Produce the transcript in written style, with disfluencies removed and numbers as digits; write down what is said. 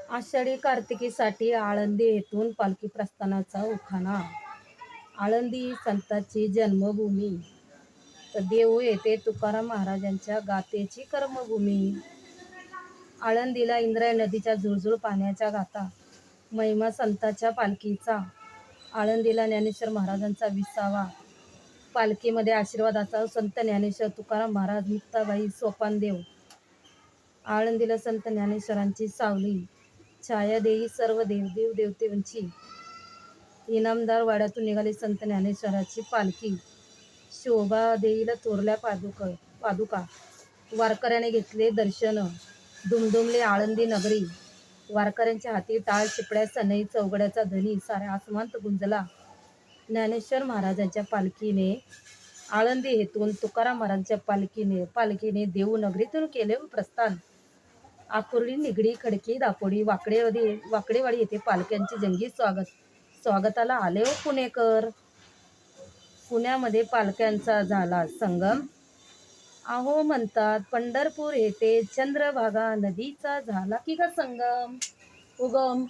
आषाढी कार्तिकीसाठी आळंदी येथून पालखी प्रस्थानाचा उखाणा. आळंदी संतांची जन्मभूमी, तर देहू येथे तुकाराम महाराजांच्या गाथेची कर्मभूमी. आळंदीला इंद्रायणी नदीच्या झुळझुळ पाण्याच्या गाथा, महिमा संतांच्या पालखीचा. आळंदीला ज्ञानेश्वर महाराजांचा विसावा, पालखीमध्ये आशीर्वादाचा संत ज्ञानेश्वर, तुकाराम महाराज, मुक्ताबाई, सोपानदेव. आळंदीला संत ज्ञानेश्वरांची सावली, छाया देई सर्व देवदेव देवतेंची. इनामदार वाड्यातून निघाली संत ज्ञानेश्वराची पालखी, शोभा देईल थोरल्या पादुका. वारकऱ्याने घेतले दर्शन, दुमदुमले आळंदी नगरी. वारकऱ्यांच्या हाती टाळ, चिपळ्या, सनई, चौघड्याचा धनी, साऱ्या आसमांत गुंजला. ज्ञानेश्वर महाराजांच्या पालखीने आळंदी येथून तुकाराम महाराजांच्या पालखीने देहू नगरीतून केले प्रस्थान. आकुर्डी, निगडी, खडकी, दापोडी, वाकडेवाडी येथे पालख्यांचे जंगी स्वागताला आले पुणेकर. पुण्यामध्ये पालख्यांचा झाला संगम. अहो म्हणतात पंढरपूर येथे चंद्रभागा नदीचा झाला की ग संगम उगम.